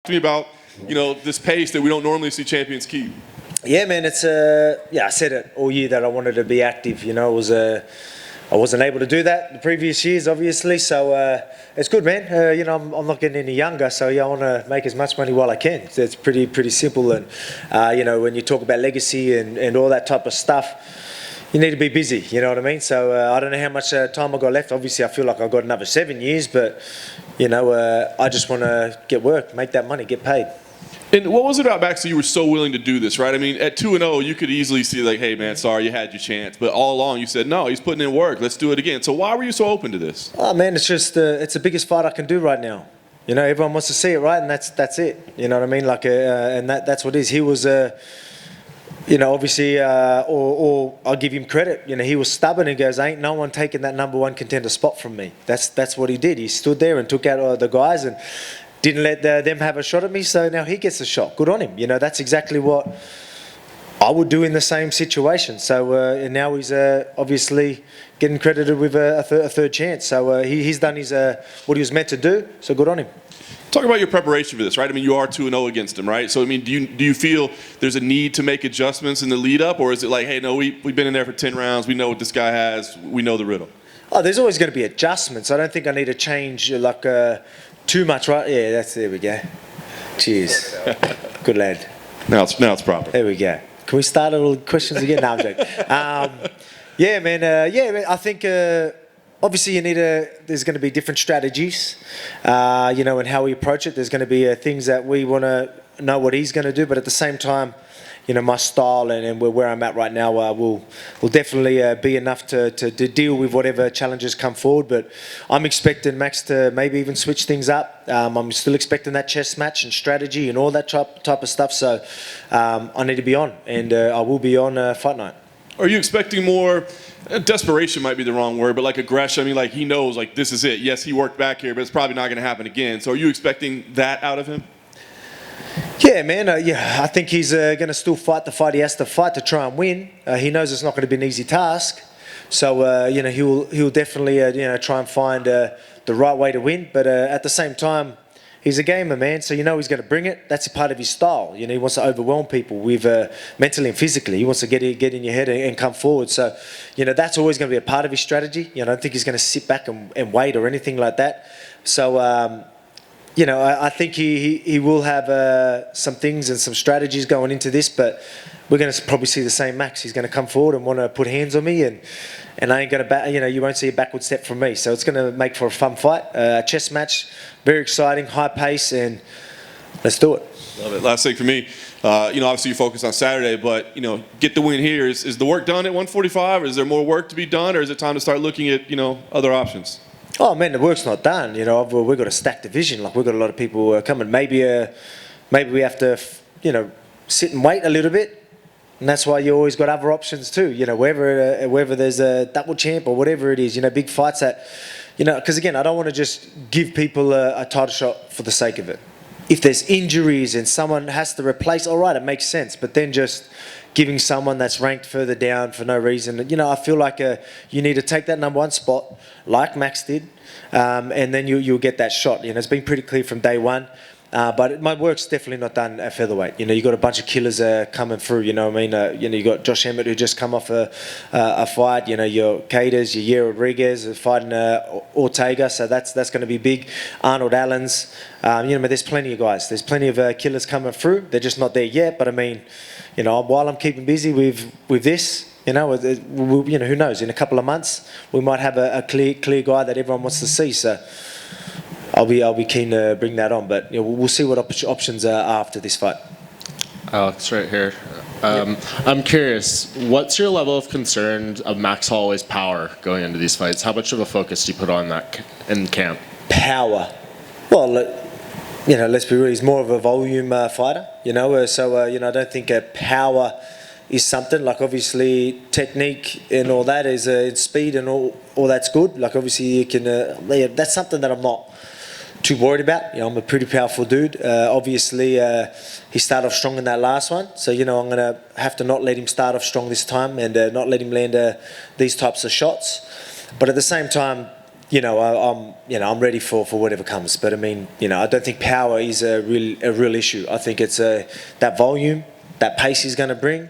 To me about, this pace that we don't normally see champions keep. Yeah, man, it's I said it all year that I wanted to be active. I wasn't able to do that the previous years, obviously. So it's good, man. I'm not getting any younger, so I want to make as much money while I can. So it's pretty simple. And when you talk about legacy and all that type of stuff, you need to be busy. You know what I mean? So I don't know how much time I got left. Obviously, I feel like I've got another 7 years, but I just want to get work, make that money, get paid. And what was it about Max that you were so willing to do this, right? I mean, at 2-0, you could easily see like, hey, man, sorry, you had your chance. But all along, you said, no, he's putting in work. Let's do it again. So why were you so open to this? Oh, man, it's just it's the biggest fight I can do right now. Everyone wants to see it, right? And that's it. You know what I mean? And that's what it is. He was, obviously, or I'll give him credit. He was stubborn and goes, ain't no one taking that number one contender spot from me. That's what he did. He stood there and took out the guys and didn't let them have a shot at me, so now he gets a shot. Good on him. That's exactly what I would do in the same situation. So and now he's obviously getting credited with a third chance. So he's done what he was meant to do, so good on him. Talk about your preparation for this, right? I mean, you are 2-0 against him, right? So, I mean, do you feel there's a need to make adjustments in the lead-up, or is it like, hey, no, we've been in there for 10 rounds, we know what this guy has, we know the riddle? Oh, there's always going to be adjustments. I don't think I need to change, too much, right? Yeah, there we go. Cheers. Good lad. Now it's proper. There we go. Can we start all the questions again? No, I'm joking. Yeah, man. I think obviously there's going to be different strategies, and how we approach it. There's going to be things that we want to know what he's going to do, but at the same time, my style and where I'm at right now will definitely be enough to deal with whatever challenges come forward. But I'm expecting Max to maybe even switch things up. I'm still expecting that chess match and strategy and all that type of stuff. So I need to be on, and I will be on fight night. Are you expecting more? Desperation might be the wrong word, but like aggression. I mean, like he knows, like this is it. Yes, he worked back here, but it's probably not going to happen again. So are you expecting that out of him? Yeah, man. I think he's going to still fight the fight he has to fight to try and win. He knows it's not going to be an easy task, so he'll definitely try and find the right way to win. But at the same time, he's a gamer, man. So he's going to bring it. That's a part of his style. He wants to overwhelm people with mentally and physically. He wants to get in your head and come forward. So that's always going to be a part of his strategy. I don't think he's going to sit back and wait or anything like that. So. I think he will have some things and some strategies going into this, but we're going to probably see the same Max. He's going to come forward and want to put hands on me, and I ain't going to you won't see a backward step from me. So it's going to make for a fun fight, a chess match, very exciting, high pace, and let's do it. Love it. Last thing for me, obviously you focus on Saturday, but get the win here. Is the work done at 145, or is there more work to be done, or is it time to start looking at other options? Oh man, the work's not done. We've got a stacked division. We've got a lot of people coming. Maybe we have to, sit and wait a little bit, and that's why you always got other options too. Whether there's a double champ or whatever it is. Big fights that, because again, I don't want to just give people a title shot for the sake of it. If there's injuries and someone has to replace, all right, it makes sense. But then just giving someone that's ranked further down for no reason. I feel like you need to take that number one spot, like Max did, and then you'll get that shot. It's been pretty clear from day one. But my work's definitely not done at featherweight. You got a bunch of killers coming through. You got Josh Emmett who just come off a fight. Your Caters, your Yair Rodriguez fighting Ortega, so that's going to be big. Arnold Allen's. There's plenty of guys. There's plenty of killers coming through. They're just not there yet. But I mean, while I'm keeping busy with this. Who knows? In a couple of months, we might have a clear guy that everyone wants to see. So. I'll be keen to bring that on, but we'll see what options are after this fight. Alex, right here. I'm curious, what's your level of concern of Max Holloway's power going into these fights? How much of a focus do you put on that in camp? Power. Well, let's be real. He's more of a volume fighter. So I don't think power is something like obviously technique and all that is speed and all that's good. Like obviously you can. That's something that I'm not too worried about. I'm a pretty powerful dude. Obviously, he started off strong in that last one. So, I'm going to have to not let him start off strong this time and not let him land these types of shots. But at the same time, I'm ready for whatever comes. But I mean, I don't think power is a real issue. I think it's that volume, that pace he's going to bring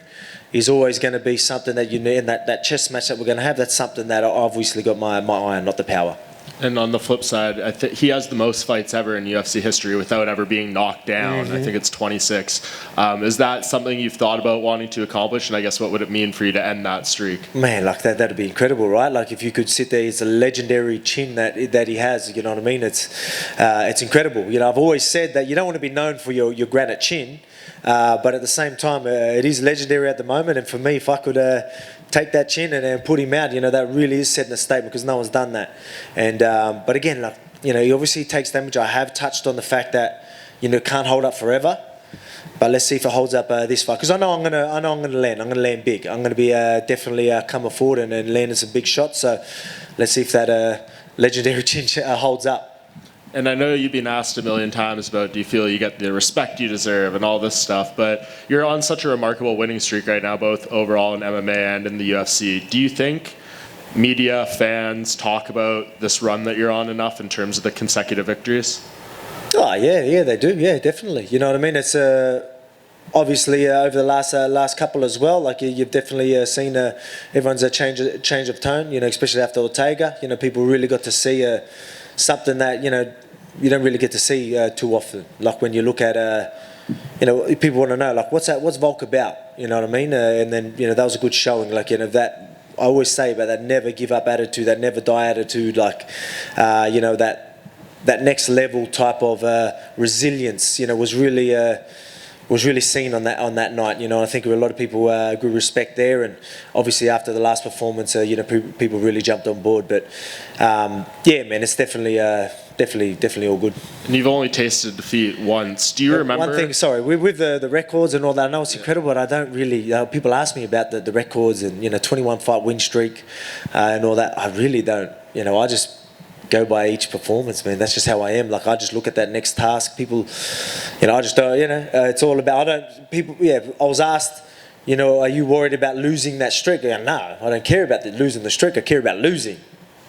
is always going to be something that you need. And that chess match that we're going to have, that's something that I've obviously got my eye on, not the power. And on the flip side, he has the most fights ever in UFC history without ever being knocked down. I think it's 26. Is that something you've thought about wanting to accomplish? And I guess what would it mean for you to end that streak? Man, like that'd be incredible, right? Like if you could sit there, it's a legendary chin that he has. You know what I mean? It's incredible. I've always said that you don't want to be known for your granite chin, but at the same time, it is legendary at the moment. And for me, if I could take that chin and put him out, that really is setting a statement because no one's done that. And but again, he obviously takes damage. I have touched on the fact that can't hold up forever. But let's see if it holds up this fight, because I know I'm gonna land. I'm gonna land big. I'm gonna be definitely coming forward and landing some big shots. So let's see if that legendary chin holds up. And I know you've been asked a million times about, do you feel you get the respect you deserve and all this stuff, but you're on such a remarkable winning streak right now, both overall in MMA and in the UFC. Do you think media, fans talk about this run that you're on enough in terms of the consecutive victories? Oh, yeah, they do. Yeah, definitely. You know what I mean? It's obviously over the last couple as well. Like you've definitely seen everyone's a change of tone. Especially after Ortega. People really got to see something that you don't really get to see too often. Like when you look at people want to know like what's Volk about. You know what I mean? And then that was a good showing. Like that. I always say about that never give up attitude, that never die attitude. Like that next level type of resilience, was really seen on that night. I think a lot of people grew respect there, and obviously after the last performance, people really jumped on board. But yeah, man, it's definitely all good. And you've only tasted defeat once. Do you remember? One thing, sorry, with the records and all that, I know it's incredible, but I don't really. People ask me about the records and 21 fight win streak and all that. I really don't. I just go by each performance, man. That's just how I am. Like I just look at that next task. People, I just don't. It's all about. I was asked, are you worried about losing that streak? I go, no, I don't care about losing the streak. I care about losing.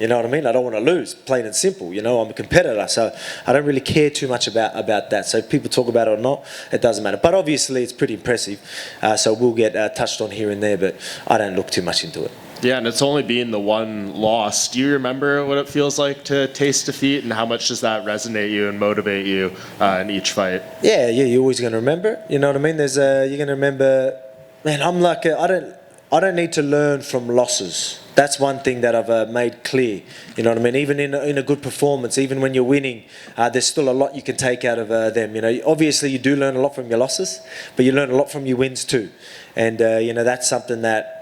You know what I mean? I don't want to lose, plain and simple. I'm a competitor, so I don't really care too much about that. So if people talk about it or not, it doesn't matter. But obviously, it's pretty impressive. So we'll get touched on here and there, but I don't look too much into it. Yeah, and it's only been the one loss. Do you remember what it feels like to taste defeat, and how much does that resonate you and motivate you in each fight? Yeah, you're always going to remember. You know what I mean? You're going to remember. Man, I'm like I don't need to learn from losses. That's one thing that I've made clear. You know what I mean? Even in a good performance, even when you're winning, there's still a lot you can take out of them. Obviously you do learn a lot from your losses, but you learn a lot from your wins too. And that's something that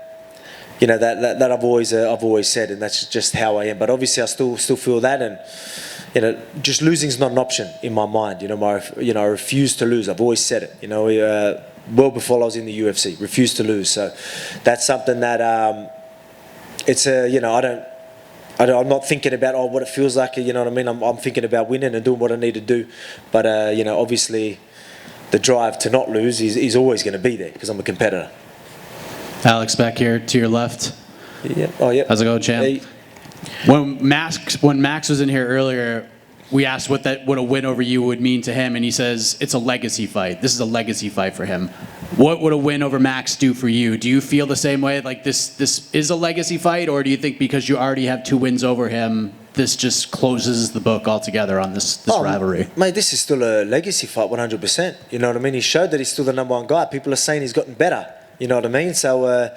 that I've always said, and that's just how I am. But obviously I still feel that, and just losing is not an option in my mind. I refuse to lose. I've always said it. Well before I was in the UFC, refused to lose. So that's something that it's I'm not thinking about what it feels like. You know what I mean? I'm thinking about winning and doing what I need to do. But obviously the drive to not lose is always going to be there because I'm a competitor. Alex back here to your left. Yeah. Oh yeah. How's it going, champ? Hey. When Max was in here earlier, we asked what a win over you would mean to him, and he says it's a legacy fight. This is a legacy fight for him. What would a win over Max do for you? Do you feel the same way? Like this is a legacy fight, or do you think because you already have 2 wins over him, this just closes the book altogether on this rivalry? Mate, this is still a legacy fight, 100%. You know what I mean? He showed that he's still the number 1 guy. People are saying he's gotten better. You know what I mean? So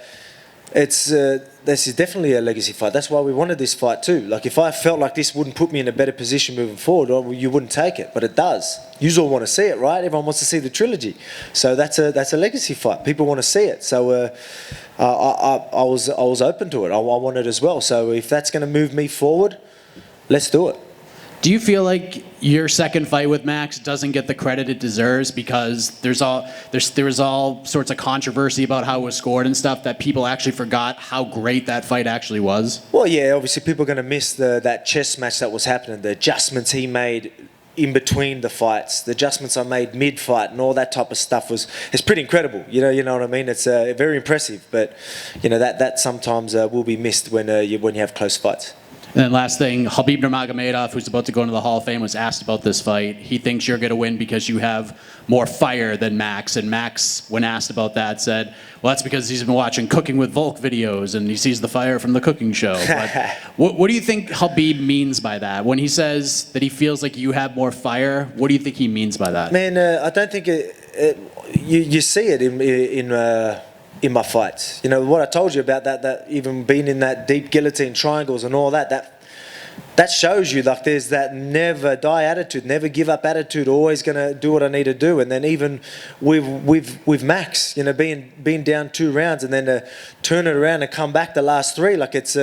this is definitely a legacy fight. That's why we wanted this fight too. Like if I felt like this wouldn't put me in a better position moving forward, you wouldn't take it, but it does. You all want to see it, right? Everyone wants to see the trilogy. So that's a legacy fight. People want to see it. So I was open to it. I want it as well. So if that's going to move me forward, let's do it. Do you feel like your second fight with Max doesn't get the credit it deserves because there was all sorts of controversy about how it was scored and stuff that people actually forgot how great that fight actually was? Well, yeah, obviously people are going to miss that chess match that was happening, the adjustments he made in between the fights, the adjustments I made mid-fight and all that type of stuff it's pretty incredible. You know what I mean? It's very impressive, but that sometimes will be missed when you have close fights. And then last thing, Khabib Nurmagomedov, who's about to go into the Hall of Fame, was asked about this fight. He thinks you're going to win because you have more fire than Max. And Max, when asked about that, said, well, that's because he's been watching Cooking with Volk videos and he sees the fire from the cooking show. But what do you think Khabib means by that? When he says that he feels like you have more fire, what do you think he means by that? Man, I don't think you see it in my fights. You know, what I told you about that even being in that deep guillotine triangles and all that shows you like there's that never die attitude, never give up attitude, always going to do what I need to do. And then even with Max, you know, being down 2 rounds and then turn it around and come back the last 3, like it's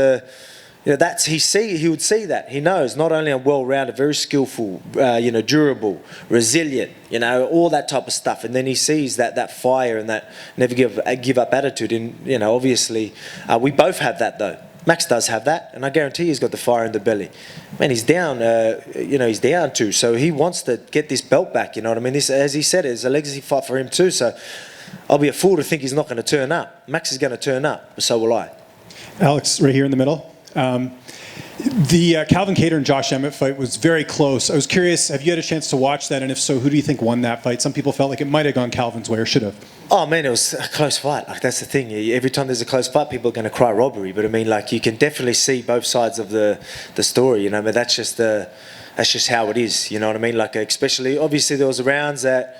you know, he would see that. He knows not only I'm well-rounded, very skillful, you know, durable, resilient, you know, all that type of stuff. And then he sees that fire and that never give up attitude. And, you know, obviously, we both have that though. Max does have that, and I guarantee he's got the fire in the belly. Man, he's down, you know, he's down too. So he wants to get this belt back, you know what I mean? This, as he said, is a legacy fight for him too. So I'll be a fool to think he's not going to turn up. Max is going to turn up, but so will I. Alex, right here in the middle. The Calvin Kattar and Josh Emmett fight was very close. I was curious, have you had a chance to watch that? And if so, who do you think won that fight? Some people felt like it might have gone Calvin's way or should have. Oh man, it was a close fight. Like that's the thing. Every time there's a close fight, people are going to cry robbery. But I mean, like you can definitely see both sides of the story. You know, but that's just how it is. You know what I mean? Like especially, obviously, there was rounds that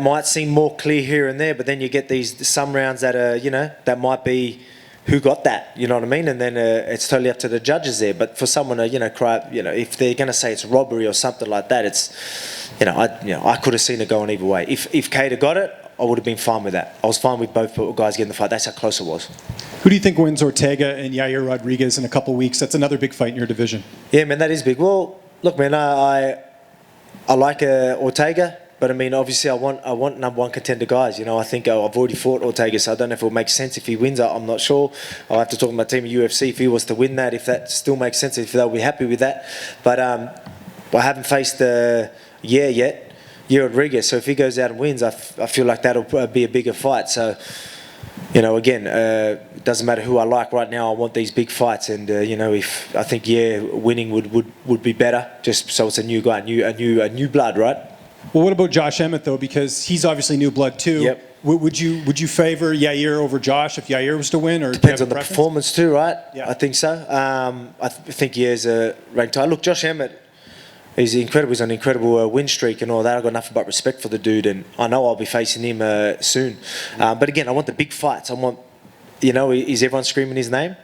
might seem more clear here and there, but then you get some rounds that are, you know, that might be who got that, you know what I mean? And then it's totally up to the judges there. But for someone to, you know, cry, you know, if they're going to say it's robbery or something like that, it's, I could have seen it going either way. If Kattar got it, I would have been fine with that. I was fine with both guys getting the fight. That's how close it was. Who do you think wins Ortega and Yair Rodriguez in a couple of weeks? That's another big fight in your division. Yeah, man, that is big. Well, look, man, I like Ortega. But I mean, obviously, I want number 1 contender guys. You know, I think I've already fought Ortega, so I don't know if it will make sense if he wins. I'm not sure. I'll have to talk to my team at UFC if he was to win that, if that still makes sense, if they'll be happy with that. But I haven't faced Yair yet, Yair Rodriguez. So if he goes out and wins, I feel like that'll be a bigger fight. So, you know, again, it doesn't matter who I like right now. I want these big fights, and you know, if I think winning would be better, just so it's a new guy, a new blood, right? Well, what about Josh Emmett, though? Because he's obviously new blood, too. Yep. Would you favor Yair over Josh if Yair was to win? Or depends on the performance, too, right? Yeah. I think so. I think Yair's a ranked high. Look, Josh Emmett, he's incredible. He's on an incredible win streak and all that. I've got nothing but respect for the dude, and I know I'll be facing him soon. But again, I want the big fights. I want, you know, is everyone screaming his name?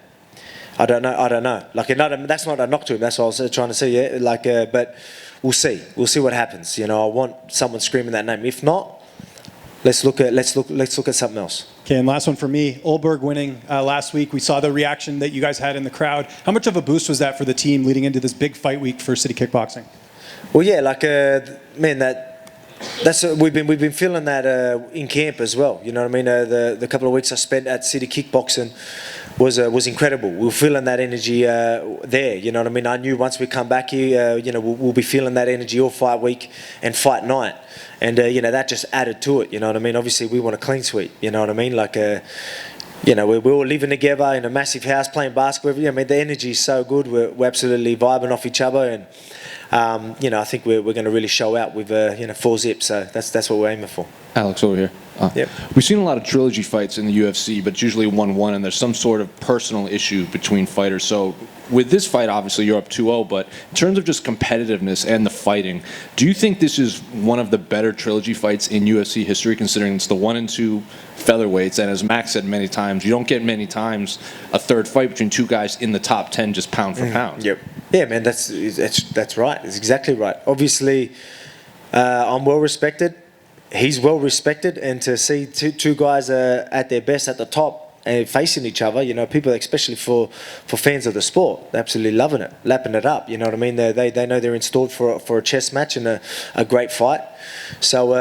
I don't know. Like, that's not a knock to him. That's what I was trying to say. Yeah, like, but we'll see. We'll see what happens. You know, I want someone screaming that name. If not, let's look at something else. Okay, and last one for me. Olberg winning last week. We saw the reaction that you guys had in the crowd. How much of a boost was that for the team leading into this big fight week for City Kickboxing? Well, yeah, like man, that's we've been feeling that in camp as well. You know what I mean? The couple of weeks I spent at City Kickboxing was incredible. We were feeling that energy there. You know what I mean? I knew once we come back here, you know, we'll be feeling that energy all fight week and fight night, and you know, that just added to it. You know what I mean? Obviously, we want a clean sweep. You know what I mean? Like, you know, we're all living together in a massive house playing basketball. I mean, the energy is so good. We're absolutely vibing off each other, and you know, I think we're going to really show out with 4 zips. So that's what we're aiming for. Alex, over here. Yep. We've seen a lot of trilogy fights in the UFC, but it's usually 1-1, and there's some sort of personal issue between fighters. So with this fight, obviously, you're up 2-0, but in terms of just competitiveness and the fighting, do you think this is one of the better trilogy fights in UFC history, considering it's the 1 and 2 featherweights, and as Max said many times, you don't get many times a third fight between 2 guys in the top 10 just pound for pound? Yep. Yeah, man, that's right. It's exactly right. Obviously, I'm well respected. He's well respected, and to see two guys at their best at the top and facing each other, you know, people, especially for fans of the sport, they're absolutely loving it, lapping it up. You know what I mean? They know they're installed for a chess match and a great fight. So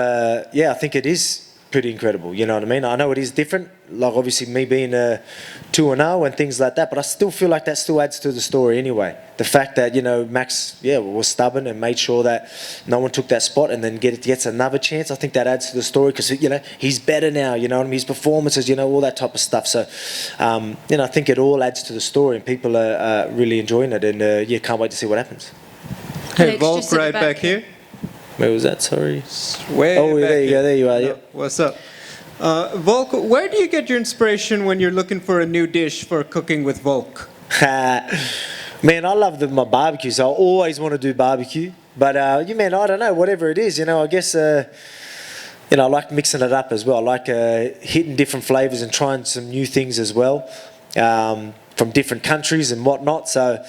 yeah, I think it is pretty incredible. You know what I mean? I know it is different. Like obviously me being 2-0 and things like that, but I still feel like that still adds to the story anyway. The fact that Max, was stubborn and made sure that no one took that spot, and then gets another chance. I think that adds to the story because he's better now. You know what I mean? His performances, all that type of stuff. So, I think it all adds to the story, and people are really enjoying it, and can't wait to see what happens. Hey, Alex, Volk, just at the right back here. Where was that? Sorry. Way Oh, back there you here. go. There you are. No, Yep. What's up? Volk, where do you get your inspiration when you're looking for a new dish for cooking with Volk? Man, I love my barbecues. I always want to do barbecue, but I don't know, whatever it is, I guess, I like mixing it up as well. I like hitting different flavors and trying some new things as well, from different countries and whatnot. So,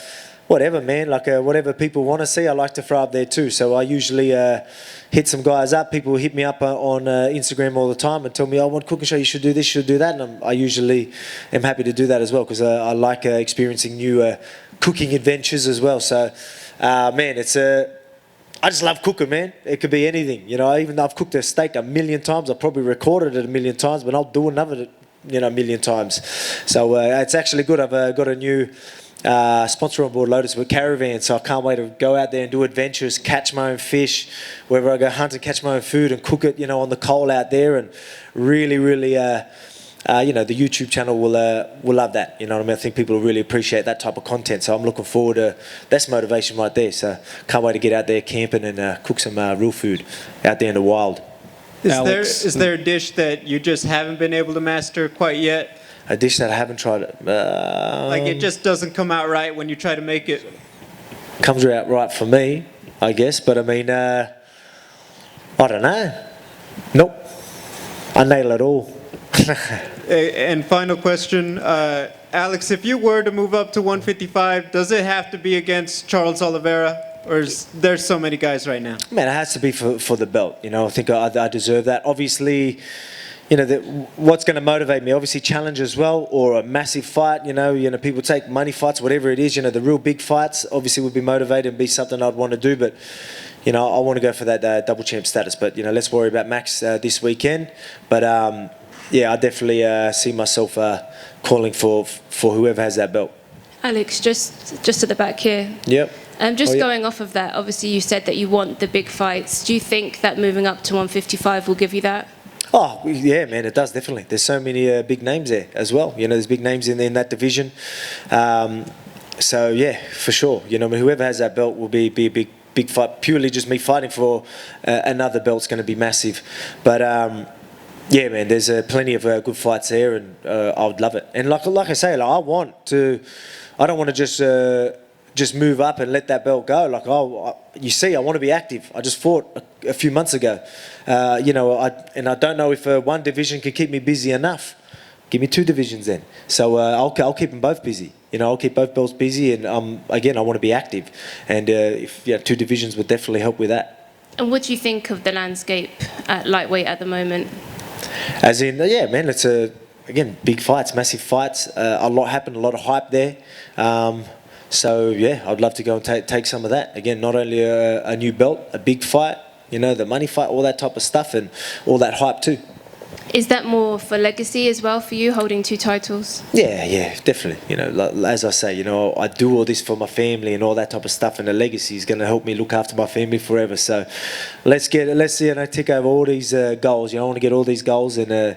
whatever, man, like whatever people want to see, I like to throw up there too. So I usually hit some guys up. People hit me up on Instagram all the time and tell me, "I want cooking show. You should do this, you should do that." And I usually am happy to do that as well because I like experiencing new cooking adventures as well. So, man, I just love cooking, man. It could be anything, Even though I've cooked a steak 1,000,000 times, I've probably recorded it 1,000,000 times, but I'll do another, 1,000,000 times. So it's actually good. I've got a new sponsor on board, Lotus, with Caravan, so I can't wait to go out there and do adventures, catch my own fish, wherever I go hunt and catch my own food and cook it, on the coal out there, and really, really, the YouTube channel will love that. You know what I mean? I think people will really appreciate that type of content. So I'm looking forward to that's motivation right there. So can't wait to get out there camping and cook some real food out there in the wild. Alex. Is there a dish that you just haven't been able to master quite yet? A dish that I haven't tried. Like it just doesn't come out right when you try to make it? Comes out right for me, I guess. But I don't know. Nope. I nail it all. And final question, Alex, if you were to move up to 155, does it have to be against Charles Oliveira? Or is there so many guys right now? Man, it has to be for the belt. I think I deserve that. Obviously, what's going to motivate me? Obviously, challenge as well, or a massive fight. People take money fights, whatever it is. The real big fights obviously would be motivated and be something I'd want to do. But I want to go for that double champ status. But let's worry about Max this weekend. But I definitely see myself calling for whoever has that belt. Alex, just at the back here. Yep. Going off of that, obviously you said that you want the big fights. Do you think that moving up to 155 will give you that? Oh, yeah, man, it does, definitely. There's so many big names there as well. There's big names in that division. So, yeah, for sure. Whoever has that belt will be a big fight. Purely just me fighting for another belt's going to be massive. But, yeah, man, there's plenty of good fights there, and I would love it. And like I say, I don't want to just move up and let that belt go. I want to be active. I just fought a few months ago. I don't know if one division can keep me busy enough. Give me 2 divisions then. So I'll keep them both busy. I'll keep both belts busy, and again, I want to be active. And 2 divisions would definitely help with that. And what do you think of the landscape at lightweight at the moment? As in, yeah, man, it's again, big fights, massive fights. A lot happened, a lot of hype there. So, yeah, I'd love to go and take some of that. Again, not only a new belt, a big fight, the money fight, all that type of stuff, and all that hype too. Is that more for legacy as well for you, holding 2 titles? Yeah, definitely. As I say, I do all this for my family and all that type of stuff, and the legacy is going to help me look after my family forever. So let's tick over all these goals. I want to get all these goals and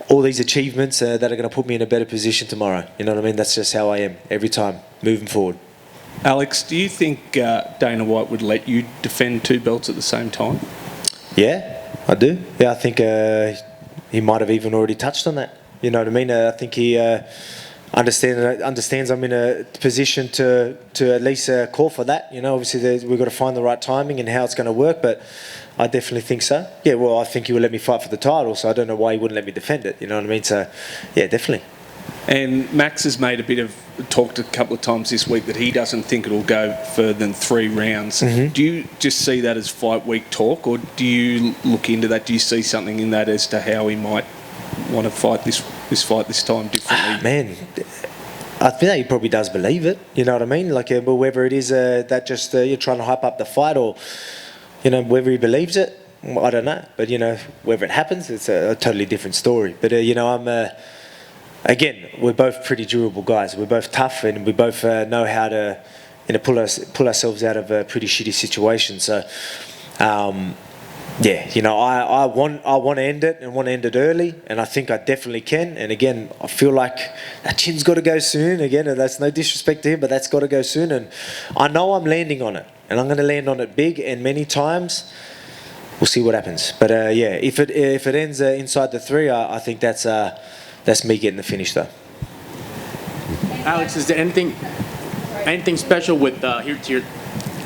all these achievements that are going to put me in a better position tomorrow. You know what I mean? That's just how I am every time, moving forward. Alex, do you think Dana White would let you defend 2 belts at the same time? Yeah, I do. Yeah, I think he might have even already touched on that. You know what I mean? I think he understands I'm in a position to at least call for that. Obviously we've got to find the right timing and how it's going to work, but I definitely think so. Yeah, well, I think he would let me fight for the title, so I don't know why he wouldn't let me defend it. You know what I mean? So, yeah, definitely. And Max has made a bit of talked a couple of times this week that he doesn't think it'll go further than 3 rounds. Mm-hmm. Do you just see that as fight week talk, or do you look into that? Do you see something in that as to how he might want to fight this fight this time differently? Man, I think he probably does believe it. You know what I mean? But whether it is that just you're trying to hype up the fight, or whether he believes it, I don't know. But, whether it happens, it's a totally different story. But, again, we're both pretty durable guys. We're both tough, and we both know how to pull ourselves out of a pretty shitty situation. So, I want to end it and want to end it early, and I think I definitely can. And again, I feel like that chin's got to go soon. Again, that's no disrespect to him, but that's got to go soon. And I know I'm landing on it, and I'm going to land on it big and many times. We'll see what happens. But if it ends inside the 3, I think that's me getting the finish though. Alex, is there anything special with here to your?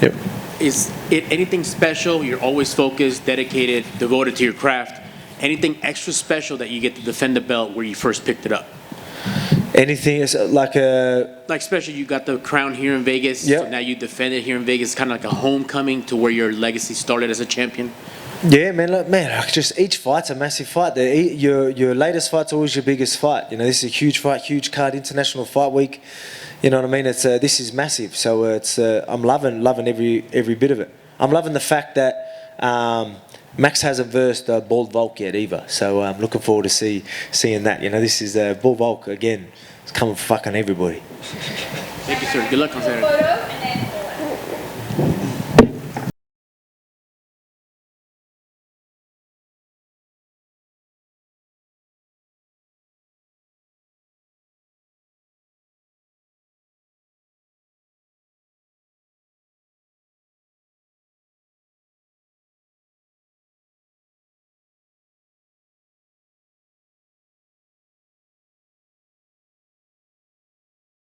Yep. Is it anything special? You're always focused, dedicated, devoted to your craft. Anything extra special that you get to defend the belt where you first picked it up? Anything is like special. You got the crown here in Vegas. Yep. So now you defend it here in Vegas, kind of like a homecoming to where your legacy started as a champion. Yeah, man, just each fight's a massive fight. Your latest fight's always your biggest fight. This is a huge fight, huge card, international fight week. You know what I mean? It's this is massive. So I'm loving every bit of it. I'm loving the fact that Max hasn't versed Bald Volk yet either. So I'm looking forward to seeing that. This is Bald Volk again. It's coming for fucking everybody. Thank you, sir. Good luck on Saturday.